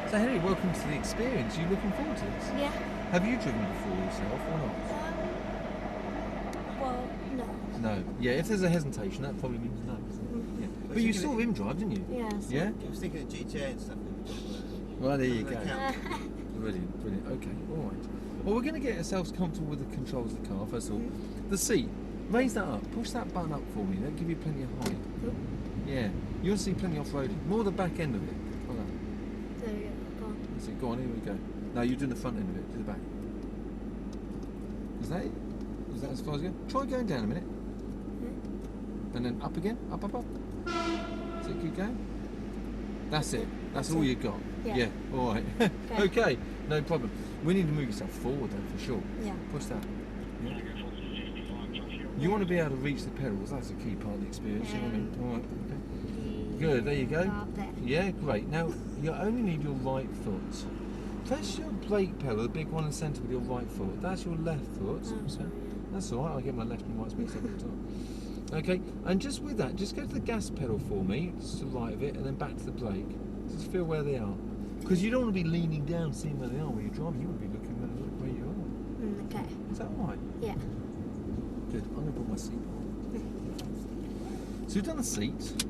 So Henry, welcome to the experience. You looking forward to this? Yeah. Have you driven before yourself or not? Well, no. No. Yeah, if there's a hesitation, that probably means no. Mm-hmm. Yeah. But you saw him drive, didn't you? Yeah. Yeah? I was thinking of GTA and stuff. Well, there you go. Okay. Brilliant, brilliant. Okay, all right. Well, we're going to get ourselves comfortable with the controls of the car, first of all. The seat, raise that up. Push that button up for me. That'll give you plenty of height. Yeah. You'll see plenty off-roading. More the back end of it. Like that. There we go. Go on. That's it. Go on, here we go. No, you're doing the front end of it. Do the back. Is that it? Is that as far as you go? Try going down a minute. And then up again. Up, up, up. So keep going. That's it. That's all you got. Yeah. All right. Okay. No problem. We need to move yourself forward though, for sure. Yeah. Push that. Yeah. You want to be able to reach the pedals. That's a key part of the experience. You know what I mean? All right. Okay. Good. There you go. There. Yeah. Great. Now you only need your right foot. Press your brake pedal, the big one in the centre, with your right foot. That's your left foot. Oh, sorry. That's all right. I'll get my left and right mixed up all the time. Okay, and just with that, just go to the gas pedal for me, just to the right of it, and then back to the brake. Just feel where they are. Because you don't want to be leaning down, seeing where they are when you're driving. You want to be looking where you are. Okay. Is that all right? Yeah. Good. I'm going to put my seat on. So we've done the seat,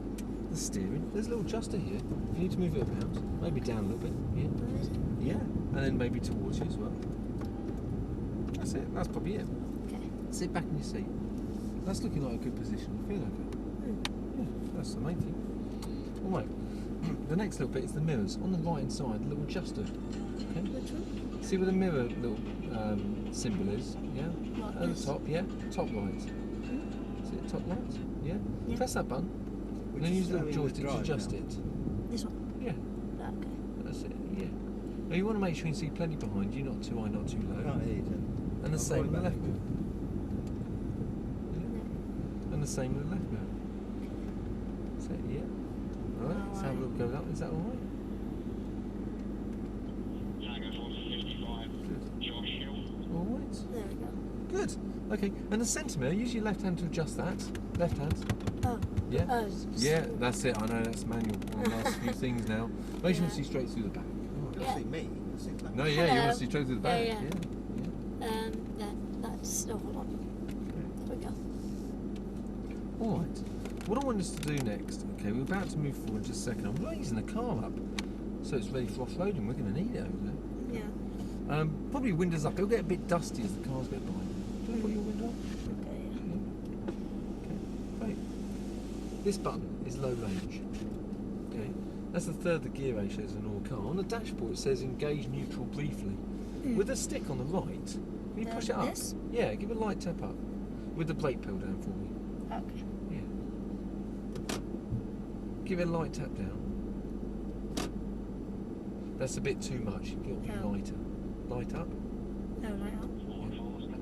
the steering. There's a little adjuster here. You need to move it around. Maybe down a little bit. Yeah. Where is it? Yeah. And then maybe towards you as well. That's it. That's probably it. Okay. Sit back in your seat. That's looking like a good position. You feel okay? Yeah, that's the main thing. All right. The next little bit is the mirrors. On the right hand side, the little adjuster. Okay. Which one? See where the mirror little symbol is? Yeah. Like At the this? top, yeah. Top right. See it? Top right. Yeah. Yeah. Press that button. And then use the little joystick to adjust it. This one? Yeah. Okay. That's it. Yeah. Now you want to make sure you see plenty behind you, not too high, not too low. Can't hear you. And the same with the left mirror. And the same with the left mirror. That's it, yeah. Alright, let's have a look, go up. Is that alright? Good. Alright. There we go. Good. Okay, and the centre mirror, use your left hand to adjust that. Left hand. Oh. Yeah? Oh. Yeah, that's it. I know, that's manual. One of the last few things now. Make sure you see straight through the back. You Yeah. see me. You see that. No, yeah, you want Hello. to see straight through the back. Yeah. Yeah. Yeah, that's... Oh, hold on. There we go. Alright, what I want us to do next, okay, we're about to move forward in just a second. I'm raising the car up so it's ready for off-roading. We're going to need it over there. Yeah. Probably windows up. It'll get a bit dusty as the cars go by. Do you put your window up? Okay. Okay, great. This button is low range. Okay, that's the third the gear ratios in all car. On the dashboard it says engage neutral briefly. With the stick on the right, can you push it up? This? Yeah, give it a light tap up. With the brake pedal down for me. Okay. Yeah. Give it a light tap down. That's a bit too much. You've got to be Oh. lighter. Light up. No, right up. Yeah.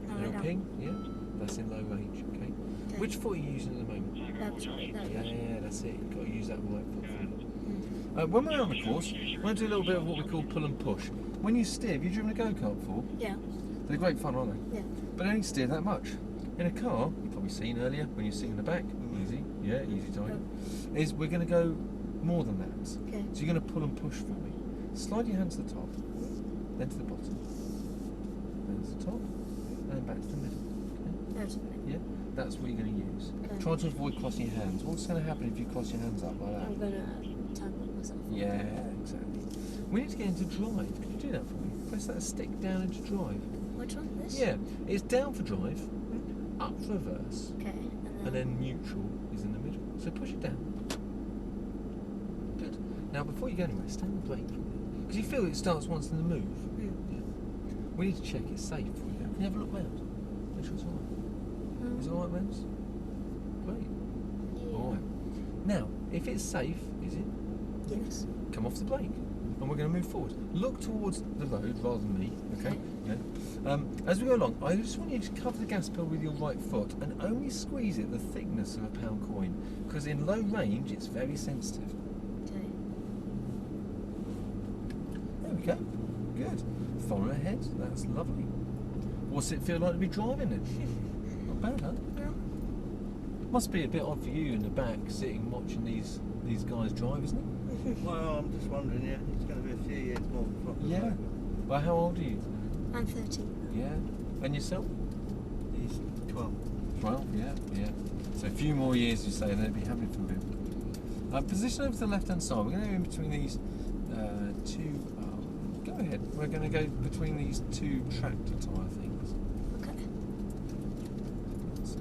No, Little right ping. Yeah. That's in low range. Okay. Okay. Which foot are you using at the moment? That's right. There we go. Yeah, that's it. You've got to use that right foot. When we're on the course, we're going to do a little bit of what we call pull and push. When you steer, have you driven a go-kart before? Yeah. They're great fun, aren't they? Yeah. But they only steer that much. In a car, you've probably seen earlier when you're sitting in the back, easy, yeah, easy time, is we're going to go more than that. Okay. So you're going to pull and push for me. Slide your hand to the top, then to the bottom, then to the top, and then back to the middle. Okay? There's a minute. Yeah, that's what you're going to use. Okay. Try to avoid crossing your hands. What's going to happen if you cross your hands up like that? I'm gonna tangle myself. Yeah, exactly. We need to get into drive. Can you do that for me? Press that stick down into drive. Which one? This? Yeah, it's down for drive, up for reverse, Okay. and then neutral is in the middle. So push it down. Good. Now before you go anywhere, stand on the brake for me. Because you feel it starts once in the move. Yeah. We need to check it's safe for you. Can you have a look round? Make sure it's alright. Is it alright, Benz? Great. Yeah. Alright. Now, if it's safe, is it? Yes. Come off the brake. And we're going to move forward. Look towards the road rather than me, okay? Yeah. As we go along, I just want you to cover the gas pedal with your right foot and only squeeze it the thickness of a pound coin, because in low range it's very sensitive. Okay. There we go. Good. Far ahead. That's lovely. What's it feel like to be driving it? Not bad, huh? No. Must be a bit odd for you in the back, sitting watching these guys drive, isn't it? Well, I'm just wondering, yeah, it's going to be a few years more proper. Yeah. driver. Well, how old are you? I'm 13. Yeah. And yourself? He's 12. 12, yeah. So a few more years, you say, and they'll be happy for him. Position over to the left-hand side. We're going to go in between these two. Go ahead. We're going to go between these two tractor tyre things. Okay. So,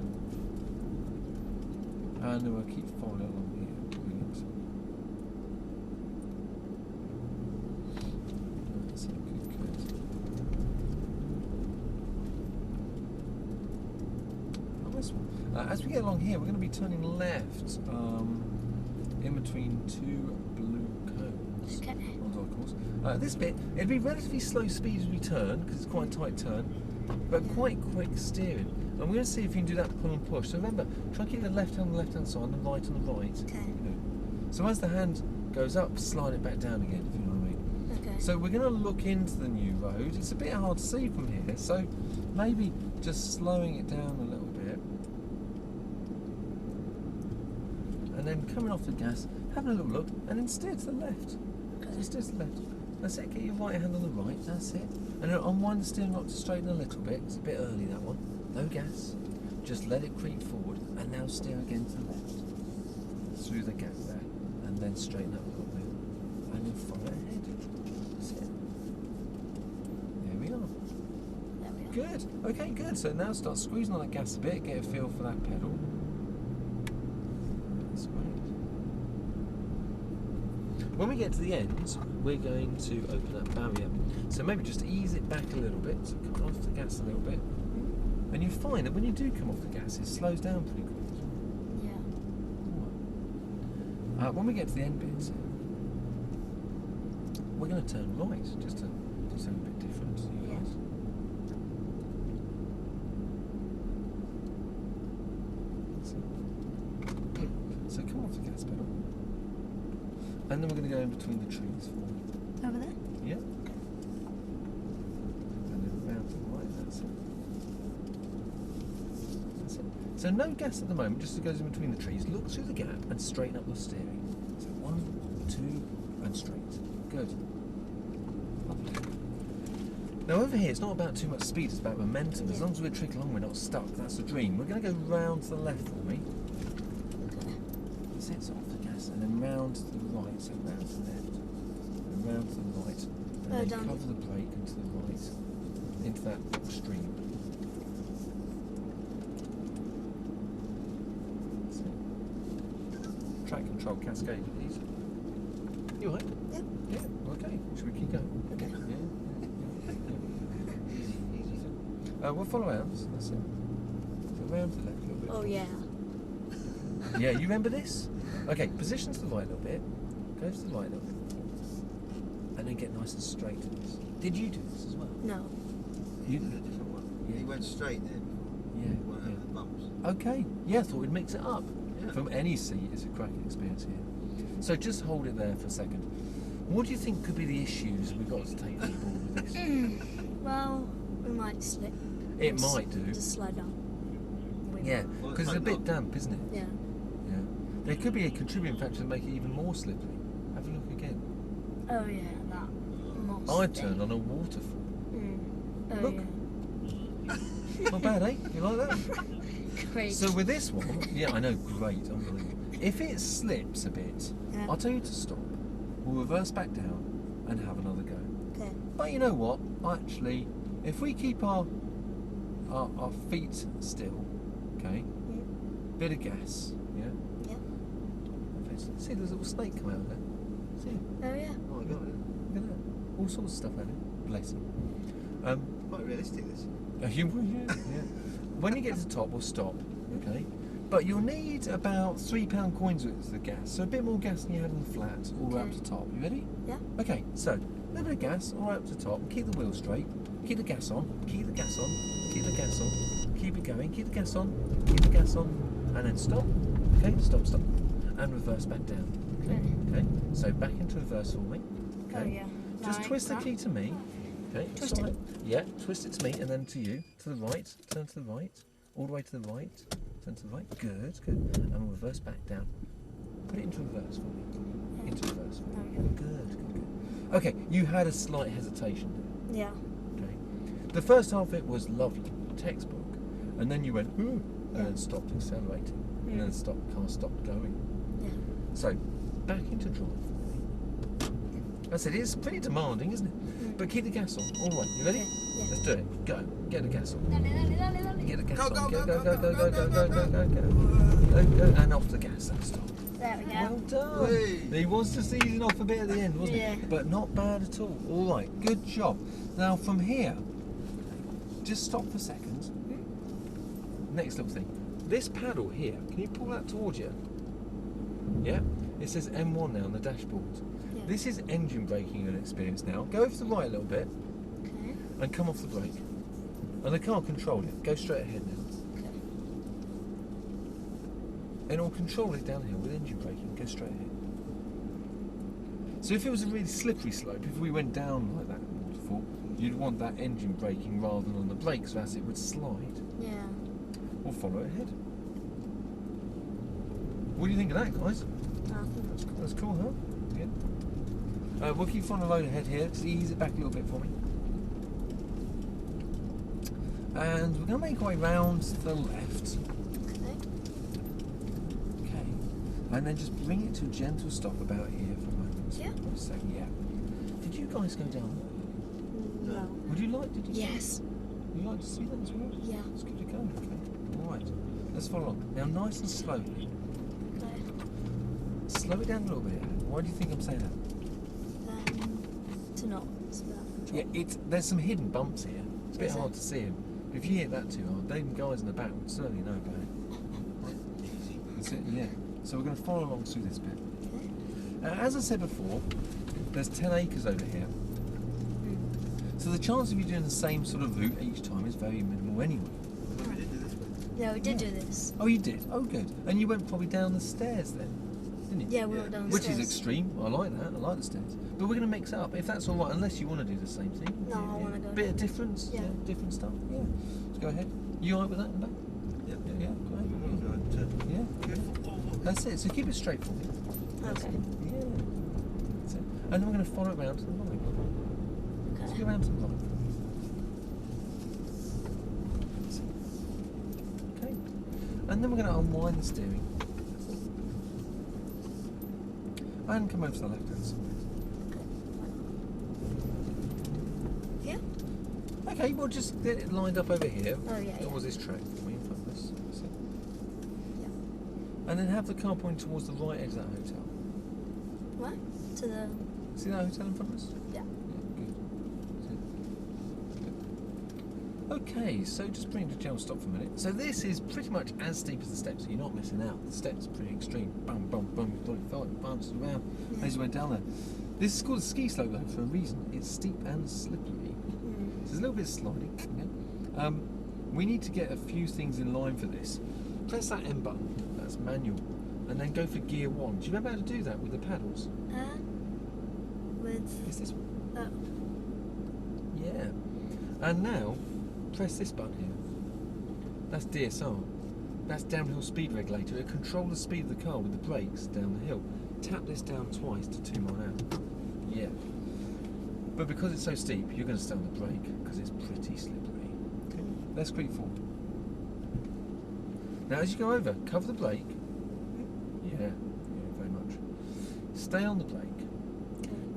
and then we'll keep following along here. Brilliant. That's good. This one. As we get along here, we're going to be turning left in between two blue cones. Okay. Onto our course. This bit, it'll be relatively slow speed as we turn, because it's quite a tight turn, but quite quick steering. And we're going to see if you can do that pull and push. So remember, try and keep the left hand on the left hand side and the right on the right. Okay. So as the hand goes up, slide it back down again, if you know what I mean. Okay. So we're going to look into the new road. It's a bit hard to see from here, so maybe just slowing it down a little bit. And then coming off the gas, having a little look, and then steer to the left. Okay. Just steer to the left. That's it, get your right hand on the right, that's it. And then unwind the steering lock to straighten a little bit. It's a bit early, that one. No gas. Just let it creep forward, and now steer again to the left. Through the gap there. And then straighten up a little bit. And then follow ahead. That's it. There we are. There we are. Good. Okay, good. So now start squeezing on that gas a bit, get a feel for that pedal. That's great. When we get to the end, we're going to open that barrier. So maybe just ease it back a little bit, so come off the gas a little bit. And you find that when you do come off the gas, it slows down pretty quick. Yeah. When we get to the end bit, we're going to turn right, just to do something a bit different. So you guys. So come off the gas pedal. And then we're going to go in between the trees. Over there? Yeah. And then round to the right, that's it. That's it. So no gas at the moment, just as it goes in between the trees. Look through the gap and straighten up the steering. So 1, 2, and straight. Good. Lovely. Now over here, it's not about too much speed, it's about momentum. As long as we're trickling along, we're not stuck. That's the dream. We're going to go round to the left for me. That's it, so off the gas, and then round to the right, so round to the left, and round to the right, and then done. cover the brake and to the right, into that stream. That's it. Track control cascade, please. You all right? Yep. Yeah, okay. Should we keep going? Okay. Yeah. We'll follow out, so that's it. So round to the left a little bit. Oh yeah. Yeah, you remember this? Okay, position to the right a little bit, go to the right a little bit, and then get nice and straight to this. Did you do this as well? No. You A different one. Yeah. He went straight there. Yeah, Went over the bumps. Okay, yeah, thought we'd mix it up. Yeah. From any seat, it's a cracking experience here. So just hold it there for a second. What do you think could be the issues we've got to take on board with this? Well, we might slip. It might do. Just slide down. We Yeah, Well, because it's a hope bit not. damp, isn't it? might. Yeah. Yeah. There could be a contributing factor to make it even more slippery. Have a look again. Oh yeah, that. Moss I thing. turned on a waterfall. Oh Look. yeah. Not bad, eh? You like that? Great. So with this one, yeah, I know, great, unbelievable. If it slips a bit, Yeah. I'll tell you to stop. We'll reverse back down and have another go. Okay. But you know what? Actually, if we keep our feet still, okay, bit of gas, yeah. Yeah. See, there's a little snake come out there. See it? Oh yeah. Oh, I got it. Look at that. All sorts of stuff out there. Bless him. Quite realistic, this. Yeah. When you get to the top, we'll stop, okay? But you'll need about £3 coins worth of gas, so a bit more gas than you had on the flat, all the way up to the top. You ready? Yeah. Okay, so a little bit of gas, all the way up to the top. Keep the wheel straight. Keep the gas on. Keep the gas on. Keep the gas on. Keep it going. Keep the gas on. Keep the gas on. And then stop. Okay, stop, stop. And reverse back down. Okay, okay. So back into reverse for me. Okay. Oh yeah. Just Like twist the that. key to me. Okay. Twist so it. Yeah, twist it to me and then to you. To the right. Turn to the right. All the way to the right. Turn to the right. Good, good. And we'll reverse back down. Put it into reverse for me. Into reverse for me. There we go. Good, good, good. Okay, you had a slight hesitation there. Yeah. Okay. The first half of it was lovely, textbook, and then you went, ooh, Yeah. and then stopped accelerating, and then car stopped going. Yeah. So, back into drive. I said, it's pretty demanding, isn't it? But keep the gas on. All right, you ready? Yeah. Let's do it. Go. Get the gas on. Dale, dale, dale, dale. Get the gas Go, on. go, Go, go, go, go, go, go, go, go, go, go, go, go, go, go. And off the gas and stop. There we go. Well done. Whee. He was just easing off a bit at the end, wasn't Yeah. it? But not bad at all. All right, good job. Now from here, just stop for seconds. Next little thing. This paddle here, can you pull that towards you? Yeah? It says M1 now on the dashboard. Yeah. This is engine braking and experience now. Go over to the right a little bit Okay. and come off the brake. And I can't control it. Go straight ahead now. Okay. And it'll control it downhill with engine braking. Go straight ahead. So if it was a really slippery slope, if we went down like that waterfall, you'd want that engine braking rather than on the brakes, so as it would slide. Yeah. Or follow it ahead. What do you think of that, guys? I think that's cool. That's cool, huh? Good. We'll keep following the road ahead here. Just ease it back a little bit for me. And we're going to make our way round to the left. Okay. Okay. And then just bring it to a gentle stop about here for a moment. Yeah. For a second, yeah. Did you guys go down there? No. Would you like to do Yes. Would you like to see that as well? Yeah. Let's give it a go. Okay. All right. Let's follow on. Now, nice and slowly. Okay. Slow it down a little bit. Why do you think I'm saying that? To not spill. Yeah, there's some hidden bumps here. It's a bit Is hard it? to see them. If you hit that too hard, them guys in the back would certainly know about it. Easy. That's it, yeah. So we're going to follow along through this bit. Okay. As I said before, there's 10 acres over here. So the chance of you doing the same sort of route each time is very minimal anyway. Well, we did do this one. Yeah, we did do this. Oh, you did? Oh, good. And you went probably down the stairs then, didn't you? Yeah, we went down the Which stairs. is extreme. I like that. I like the stairs. But we're going to mix it up, if that's all right, unless you want to do the same thing. No, I wanna go. Bit of difference? Yeah. Different stuff? Yeah. Let's go ahead. You all right with that? No? Yep. Yeah, go ahead. Good. Yeah. Good. That's it. So keep it straight for me. Okay. Yeah. That's it. And then we're going to follow it round to the right. Let's Okay. go round to the right. That's it. Okay. And then we're going to unwind the steering. And come over to the left hand side. Yeah? Okay, we'll just get it lined up over here. Oh, yeah, That yeah. was this track for me in front of us. That's it. Yeah. And then have the car pointing towards the right edge of that hotel. What? To the... See that hotel in front of us? Yeah. Good. That's it. Good. Okay, so just bring it to general stop for a minute. So this is pretty much as steep as the steps, so you're not missing out. The steps are pretty extreme. Bum, bum, bum, bounces around Yeah. as you went down there. This is called a ski slope though for a reason. It's steep and slippery. So there's a little bit of sliding. Yeah? We need to get a few things in line for this. Press that M button, that's manual, and then go for gear 1. Do you remember how to do that with the paddles? With... It's this one. Oh. Yeah. And now, press this button here. That's DSR. That's downhill speed regulator. It'll control the speed of the car with the brakes down the hill. Tap this down twice to 2 miles an hour. Yeah. But because it's so steep, you're going to stay on the brake because it's pretty slippery. Okay. Let's creep forward. Now, as you go over, cover the brake. Yeah, very much. Stay on the brake.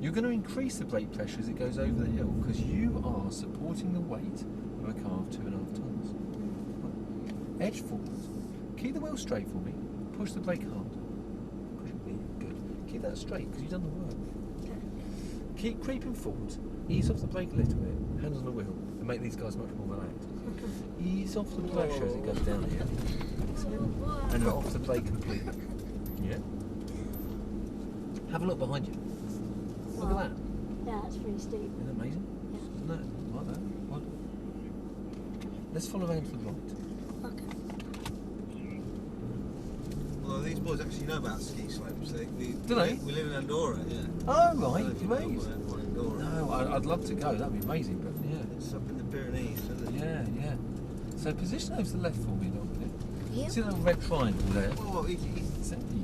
You're going to increase the brake pressure as it goes over the hill because you are supporting the weight of a car of 2.5 tons. Right. Edge forward. Keep the wheel straight for me. Push the brake hard. Push it really good. Keep that straight because you've done the work. Keep creeping forward. Ease off the brake a little bit. Hands on the wheel and make these guys much more relaxed. Ease off the pressure as it goes down here. And let off the brake completely. Yeah. Have a look behind you. Look at that. Yeah, that's pretty steep. Isn't that amazing? Yeah. Isn't that like that? Well, let's follow around to the right. Okay. Well, these boys actually know about ski slopes. Do they? We live in Andorra, yeah. Oh I don't know right, if you know great. what Andorra. No, I'd love to go. That'd be amazing. But yeah, It's up in the Pyrenees, isn't it? yeah. So position over to the left for me, don't you? Yeah. See that red triangle there? Oh, easy.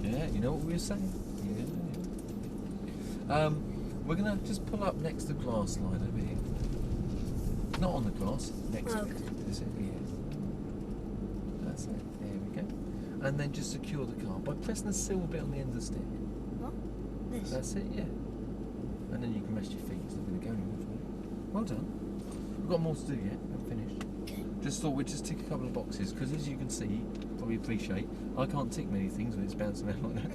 Yeah, you know what we were saying? Yeah. We're going to just pull up next to the glass line over here. Not on the glass, next to it. Okay. That's it, yeah. That's it, there we go. And then just secure the car by pressing the silver bit on the end of the stick. What? This? That's it, yeah. And then you can rest your feet, it's not going to go anywhere for you. Well done. We've got more to do yet, we're finished. Okay. Just thought we'd just tick a couple of boxes, because as you can see, probably appreciate, I can't tick many things when it's bouncing out like that.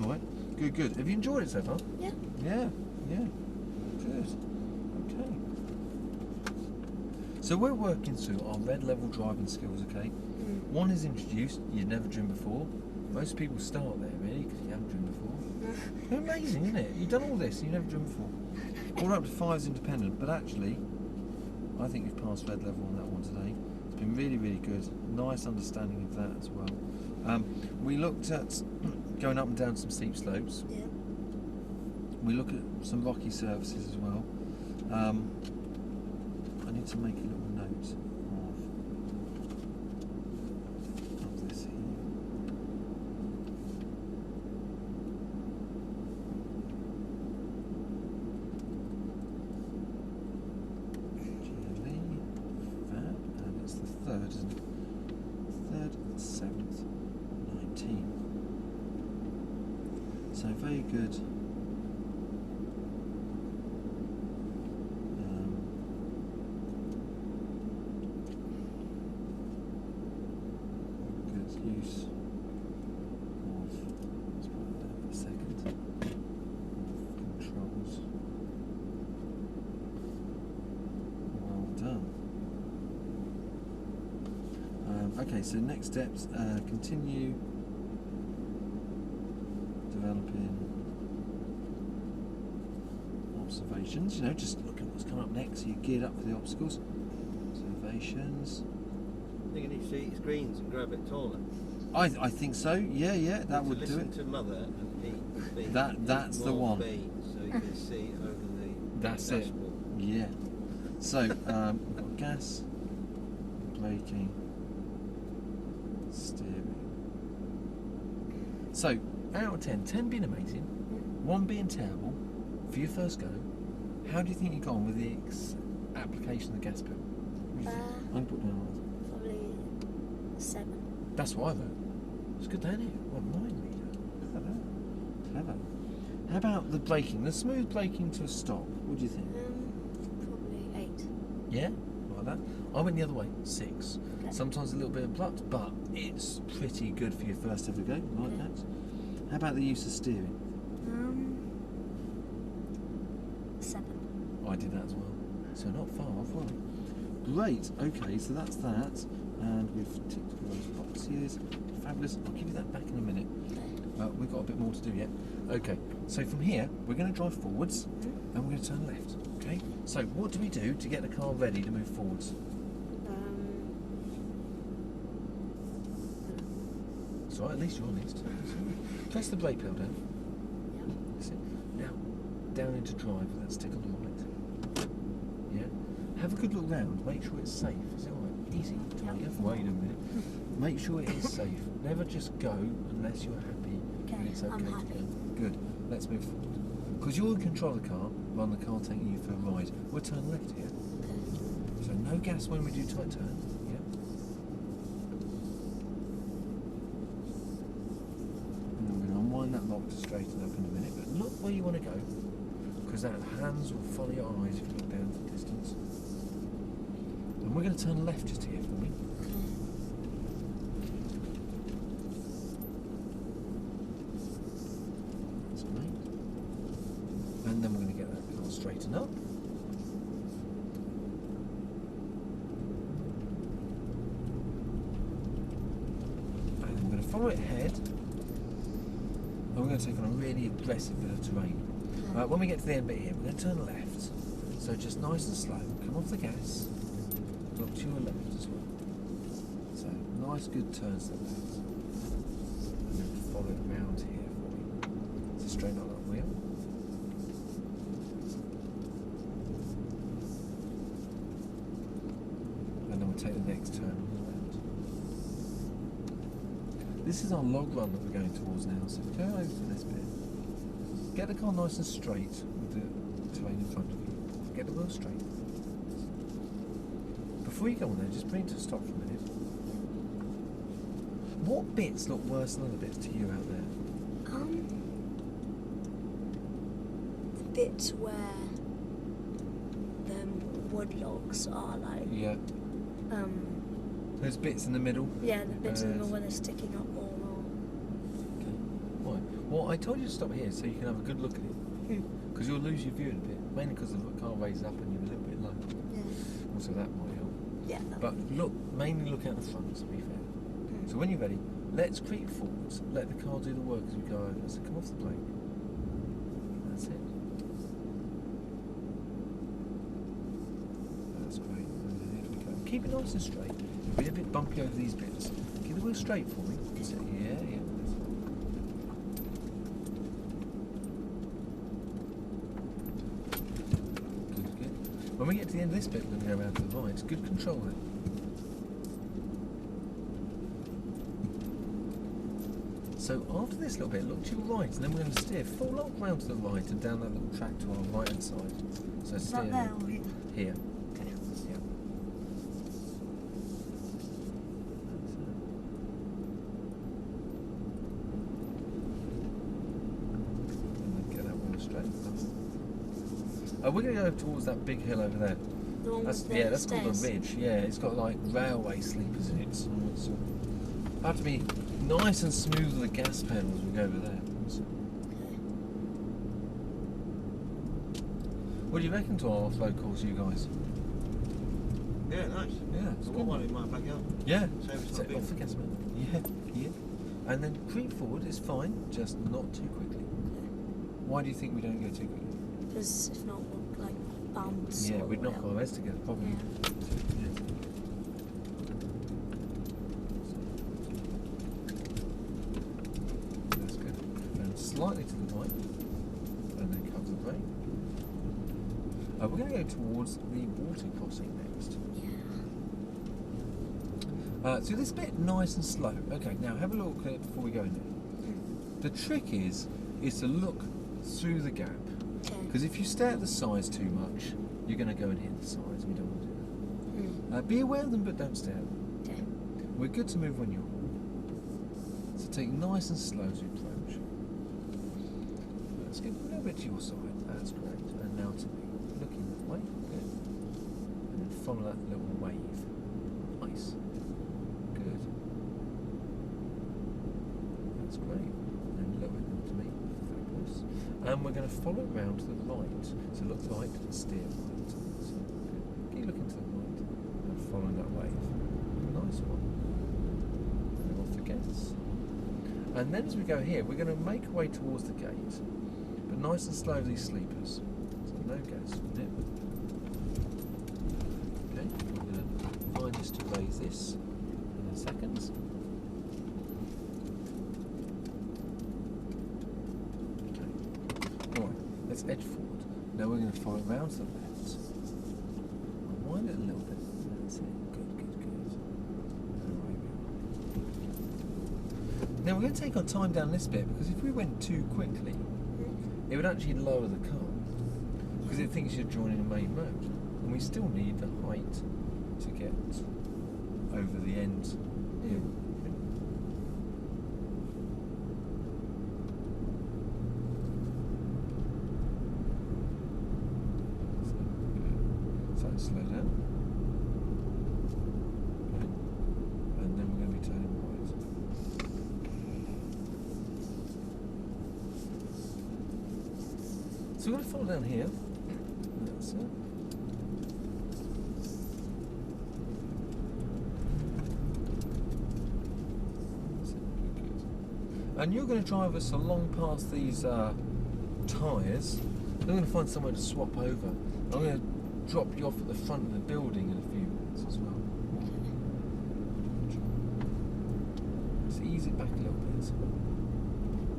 Alright, good, good. Have you enjoyed it so far? Yeah. Yeah, yeah. Good. Okay. So we're working through our red level driving skills, okay? One is introduced, you've never driven before. Most people start there, really, because you haven't driven before. Amazing, isn't it? You've done all this and you've never driven before. All up to 5 is independent, but actually, I think you've passed red level on that one today. It's been really, really good. Nice understanding of that as well. We looked at going up and down some steep slopes. Yeah. We look at some rocky surfaces as well. I need to make a little note of this here. GLE, fab, and it's the 3rd, isn't it? 3rd, 7th, 19. So very good. Use of, let's put that down for a second, of controls. Well done. Okay, so next steps, continue developing observations, just look at what's coming up next, so you're geared up for the obstacles. Observations. I think you need to eat screens and grow a bit taller. I think so. Yeah, that would do listen it. to mother and eat B. That's the one. B, so you can see over the That's it. dashboard. Yeah. So we've got gas, braking, steering. So out of 10, 10 being amazing, 1 being terrible. For your first go, how do you think you've gone with the application of the gas pedal? What do you think? I'm gonna put down answer. Probably 7. That's what I wrote. It's good, isn't it? What, 9 metre? Clever. How about the braking? The smooth braking to a stop. What do you think? Probably 8. Yeah? Like that? I went the other way. 6. Okay. Sometimes a little bit abrupt, but it's pretty good for your first ever go. Like Okay. that. How about the use of steering? 7. I did that as well. So not far off, right? Great. Okay, so that's that. And we've ticked all those boxes. Fabulous. I'll give you that back in a minute. We've got a bit more to do yet. Okay, so from here, we're going to drive forwards and we're going to turn left. Okay, so what do we do to get the car ready to move forwards? It's all right, at least you're honest. Press the brake pedal down. That's it. Now, down into drive with that stick on the right. Yeah. Have a good look round. Make sure it's safe. Is it all right? Easy. Yeah. Wait a minute. Make sure it is safe. Never just go unless you're happy. Okay, and it's okay I'm to happy. go. Good. Let's move forward. Because you're in control of the car, rather than the car taking you for a ride. We'll turn left here. So no gas when we do tight turn. Yeah. And I'm going to unwind that lock to straighten up in a minute. But look where you want to go, because that hands will follow your eyes if you look down to the distance. And we're going to turn left just here for me. That's great. And then we're going to get that car straightened up. And I'm going to follow it ahead. And we're going to take on a really aggressive bit of terrain. When we get to the end bit here, we're going to turn left. So just nice and slow. Come off the gas. Look to your left as well. So nice good turns to the left. And then follow it round here for me. So straighten up that wheel. And then we'll take the next turn on the left. This is our log run that we're going towards now. So go over to this bit. Get the car nice and straight with the terrain in front of you. Get the wheel straight. Before you go on there, just bring it to a stop for a minute. What bits look worse than other bits to you out there? The bits where the wood logs are like. Yeah. Those bits in the middle. Yeah, the bits in the middle where they're sticking up more. Okay. Right. Well, I told you to stop here so you can have a good look at it. Because you'll lose your view in a bit, mainly because the car raises up and you're a little bit low. Yeah. Also, that might help. Yeah. But mainly look out the front, to be fair. So when you're ready, let's creep forwards. Let the car do the work as we go over. So come off the brake. That's it. That's great. And then here we go. Keep it nice and straight. It'll be a bit bumpy over these bits. Keep the wheel straight for me. That's it. Yeah. Good. When we get to the end of this bit, we're going to go around to the right. It's good control there. So after this little bit, look to your right, and then we're going to steer full up round to the right and down that little track to our right hand side. So steer Not there or here? here. Okay. Yeah. And then get that one straight. We're going to go towards that big hill over there. The one with the That's called a stairs. ridge. Yeah, it's got like railway sleepers in it. So it's have to be nice and smooth with the gas pedal as we go over there. So. What do you reckon to our off-road course, you guys? Yeah, nice. Yeah, it's So good. one in my backyard. Yeah. So it's So not big. off the gas pedal. Yeah. And then creep forward is fine, just not too quickly. Why do you think we don't go too quickly? Because if not, we'll like bounce. Yeah, all we'd the way knock up. our heads together, probably. Yeah. Yeah. That's good. And slightly to the right, and then cover the brake. We're going to go towards the water crossing next. Yeah. So this bit nice and slow. Okay, now have a look at it before we go in there. The trick is to look through the gap. Okay. Because if you stare at the sides too much, you're going to go and hit the sides, and we don't want to do that. Be aware of them, but don't stare at them. Okay. We're good to move when you're. So take nice and slow as you approach. Let's get a little bit to your side. That's great. And now to me. Looking that way. Good. And then follow that little wave. Nice. Good. That's great. And then a little bit more to me. Fabulous. And we're going to follow it round to the right. So look right and steer right. So good. Keep looking to the right and following that wave. Nice one. And off the gas. And then as we go here, we're going to make our way towards the gate, but nice and slow these sleepers. So no gas on it. Okay, we're going to find this to raise this in a second. Okay. Alright, let's edge forward. Now we're going to follow round to the left. Wind it a little bit. That's it. Good. Now we're going to take our time down this bit because if we went too quickly, it would actually lower the car because it thinks you're joining a main road, and we still need the height to get over the end hill. So slow down. Okay. And then we're going to be turning right. So we're going to follow down here. That's it. That's it. Good. And you're going to drive us along past these tyres. I'm going to find somewhere to swap over. I'm going to drop you off at the front of the building in a few minutes as well. Just ease it back a little bit.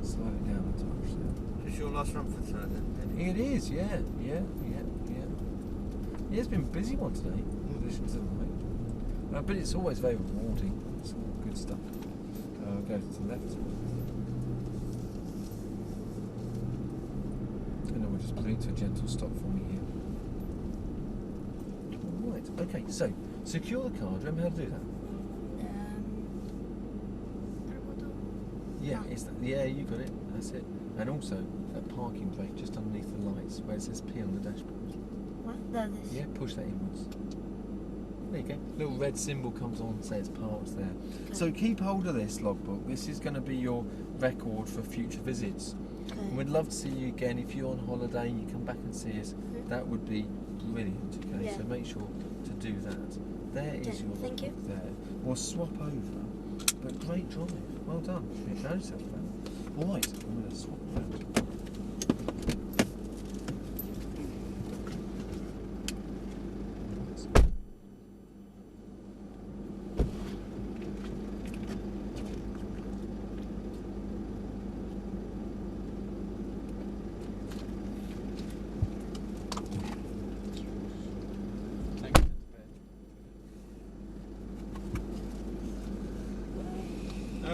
Slow it down a touch there. It's your last run for tonight then? It is, yeah. Yeah, it's been a busy one today, in addition to the night. But it's always very rewarding. It's all good stuff. Go to the left. And then We'll just bring it to a gentle stop for me here. Right, okay, so secure the car. Do you remember how to do that? Yeah, it's that, yeah, you got it. That's it. And also that parking brake just underneath the lights where it says P on the dashboard. What? No, this. Yeah, push that inwards. There you go. Little red symbol comes on, says parked there. Okay. So keep hold of this logbook. This is going to be your record for future visits. Okay. And we'd love to see you again. If you're on holiday and you come back and see us, that would be brilliant. Okay, Yeah. so make sure to do that. There is Okay, your thank you. logbook there. We'll swap over. But great drive. Well done. You found yourself that. All right, I'm going to swap around.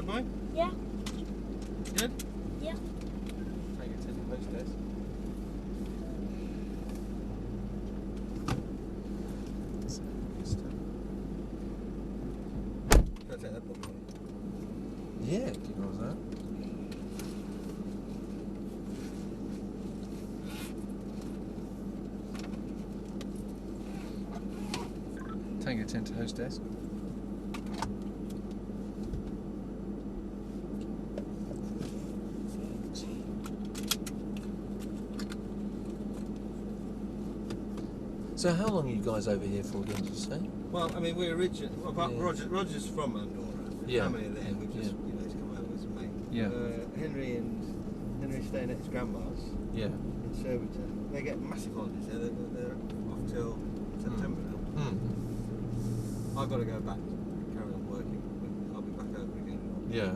Boy? Yeah. Good? Yeah. Take it to the hostess. Can I take that book? Yeah, keep on that. Tango 10 to host desk. So how long are you guys over here for, did you say? Well, I mean, we're originally. Well, Yeah. Roger's from Andorra. Yeah. Family are there. We just, Yeah. you know, he's come over as a mate. Yeah. Henry's staying at his grandma's Yeah. in Surbiton. They get massive holidays there. They're off till September now. I've got to go back and carry on working. I'll be back over again. Yeah.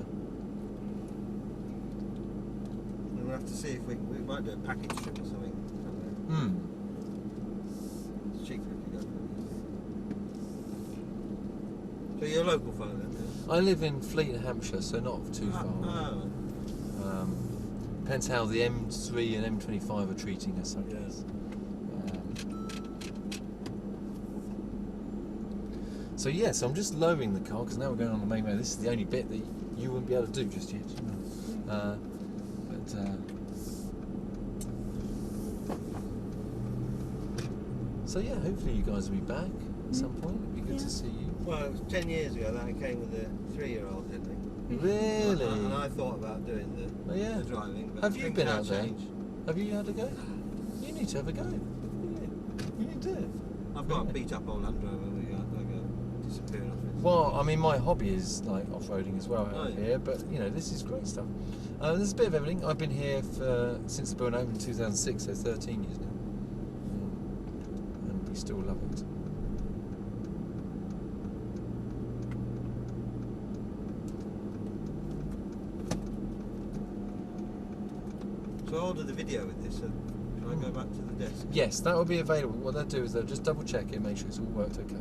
And we'll have to see if we might do a package trip or something. It's cheaper if you go. So you're a local fellow then? I live in Fleet, Hampshire, so not too far. Depends how the M3 and M25 are treating us, I guess. So yes, I'm just lowering the car because now we're going on the main road. This is the only bit that you wouldn't be able to do just yet. So yeah, hopefully you guys will be back at some point. It'd be good to see you. Well, it was 10 years ago that I came with a 3-year-old, didn't he? Really? And I thought about doing the driving. But Have you things been now out there? change. Have you had a go? You need to have a go. You need to do it. I've got a beat up old Land Rover that I go disappearing off it. Well, I mean, my hobby is like off-roading as well out yeah. here, but you know, this is great stuff. There's a bit of everything. I've been here since the building opened in 2006, so 13 years now, and we still love it. So I ordered the video with this, so can I go back to the desk? Yes, that will be available. What they'll do is they'll just double check it, make sure it's all worked okay,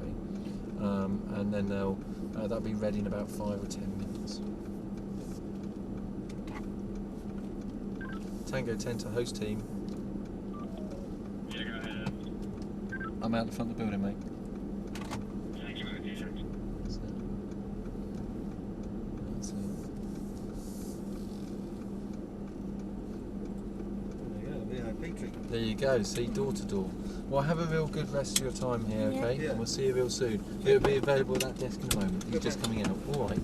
and then that'll be ready in about 5 or 10 minutes. Tango 10 to host team. Yeah, go ahead. I'm out the front of the building, mate. Thank you, mate. That's it. That's it. VIP treatment. There you go, see, door to door. Well, have a real good rest of your time here, Yeah. okay? Yeah. And we'll see you real soon. It'll be available at that desk in a moment. He's just coming out. All right.